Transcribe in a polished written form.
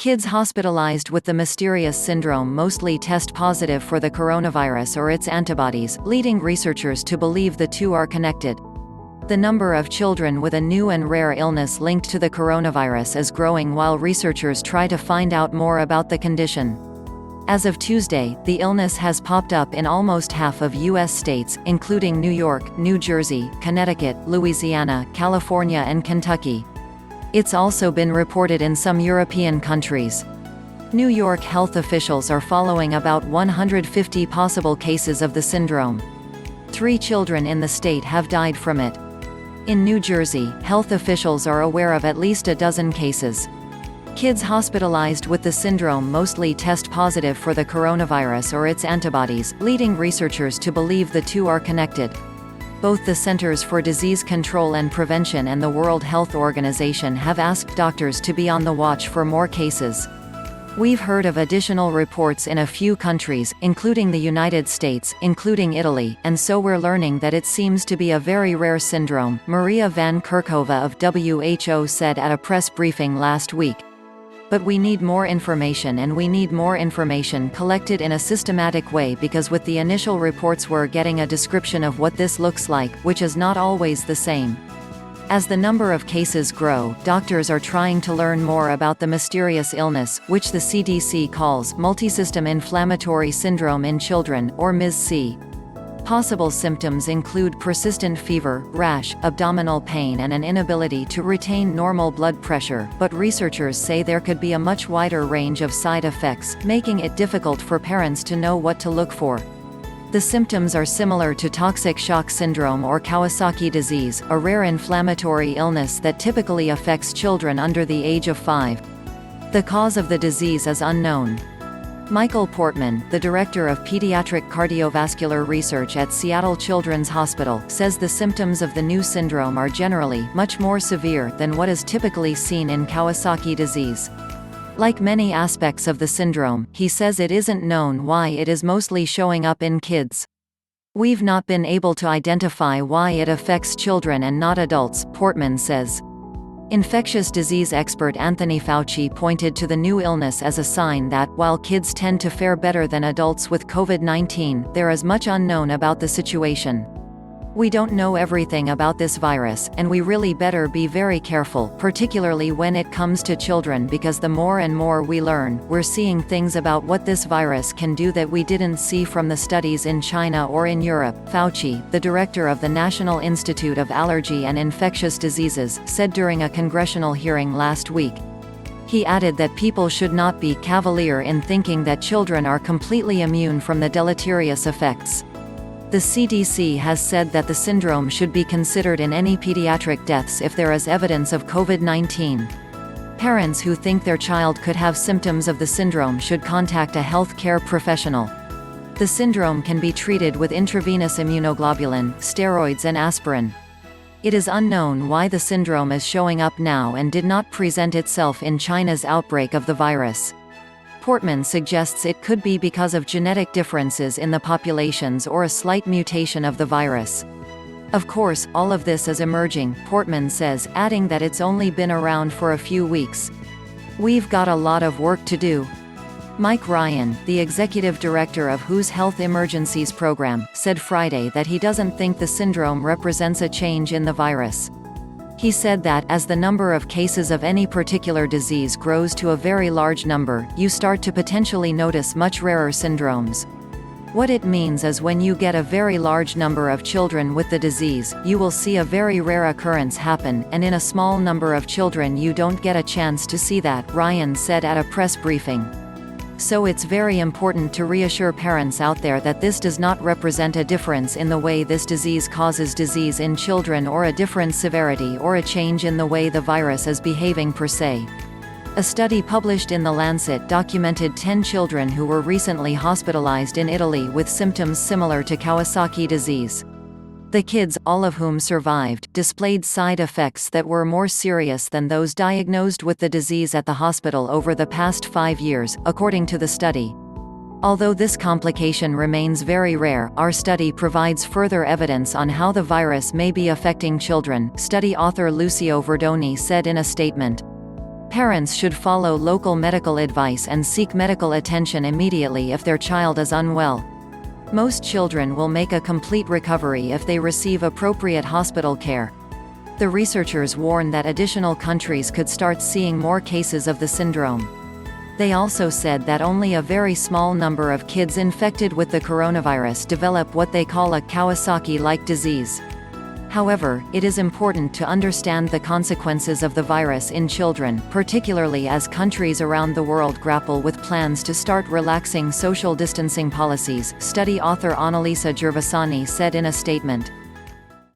Kids hospitalized with the mysterious syndrome mostly test positive for the coronavirus or its antibodies, leading researchers to believe the two are connected. The number of children with a new and rare illness linked to the coronavirus is growing while researchers try to find out more about the condition. As of Tuesday, the illness has popped up in almost half of U.S. states, including New York, New Jersey, Connecticut, Louisiana, California and Kentucky. It's also been reported in some European countries. New York health officials are following about 150 possible cases of the syndrome. 3 children in the state have died from it. In New Jersey, health officials are aware of at least a dozen cases. Kids hospitalized with the syndrome mostly test positive for the coronavirus or its antibodies, leading researchers to believe the two are connected. Both the Centers for Disease Control and Prevention and the World Health Organization have asked doctors to be on the watch for more cases. We've heard of additional reports in a few countries, including the United States, including Italy, and so we're learning that it seems to be a very rare syndrome, Maria van Kerkhove of WHO said at a press briefing last week. But we need more information, and we need more information collected in a systematic way, because with the initial reports we're getting a description of what this looks like, which is not always the same. As the number of cases grow, doctors are trying to learn more about the mysterious illness, which the CDC calls multisystem inflammatory syndrome in children, or MIS-C. Possible symptoms include persistent fever, rash, abdominal pain and an inability to retain normal blood pressure, but researchers say there could be a much wider range of side effects, making it difficult for parents to know what to look for. The symptoms are similar to toxic shock syndrome or Kawasaki disease, a rare inflammatory illness that typically affects children under the age of 5. The cause of the disease is unknown. Michael Portman, the director of pediatric cardiovascular research at Seattle Children's Hospital, says the symptoms of the new syndrome are generally much more severe than what is typically seen in Kawasaki disease. Like many aspects of the syndrome, he says it isn't known why it is mostly showing up in kids. We've not been able to identify why it affects children and not adults, Portman says. Infectious disease expert Anthony Fauci pointed to the new illness as a sign that, while kids tend to fare better than adults with COVID-19, there is much unknown about the situation. We don't know everything about this virus, and we really better be very careful, particularly when it comes to children, because the more and more we learn, we're seeing things about what this virus can do that we didn't see from the studies in China or in Europe, Fauci, the director of the National Institute of Allergy and Infectious Diseases, said during a congressional hearing last week. He added that people should not be cavalier in thinking that children are completely immune from the deleterious effects. The CDC has said that the syndrome should be considered in any pediatric deaths if there is evidence of COVID-19. Parents who think their child could have symptoms of the syndrome should contact a health care professional. The syndrome can be treated with intravenous immunoglobulin, steroids and aspirin. It is unknown why the syndrome is showing up now and did not present itself in China's outbreak of the virus. Portman suggests it could be because of genetic differences in the populations or a slight mutation of the virus. Of course, all of this is emerging, Portman says, adding that it's only been around for a few weeks. We've got a lot of work to do. Mike Ryan, the executive director of WHO's Health Emergencies Program, said Friday that he doesn't think the syndrome represents a change in the virus. He said that, as the number of cases of any particular disease grows to a very large number, you start to potentially notice much rarer syndromes. What it means is when you get a very large number of children with the disease, you will see a very rare occurrence happen, and in a small number of children you don't get a chance to see that, Ryan said at a press briefing. So it's very important to reassure parents out there that this does not represent a difference in the way this disease causes disease in children or a different severity or a change in the way the virus is behaving per se. A study published in The Lancet documented 10 children who were recently hospitalized in Italy with symptoms similar to Kawasaki disease. The kids, all of whom survived, displayed side effects that were more serious than those diagnosed with the disease at the hospital over the past 5 years, according to the study. Although this complication remains very rare, our study provides further evidence on how the virus may be affecting children, study author Lucio Verdoni said in a statement. Parents should follow local medical advice and seek medical attention immediately if their child is unwell. Most children will make a complete recovery if they receive appropriate hospital care. The researchers warn that additional countries could start seeing more cases of the syndrome. They also said that only a very small number of kids infected with the coronavirus develop what they call a Kawasaki-like disease. However, it is important to understand the consequences of the virus in children, particularly as countries around the world grapple with plans to start relaxing social distancing policies, study author Annalisa Gervasoni said in a statement.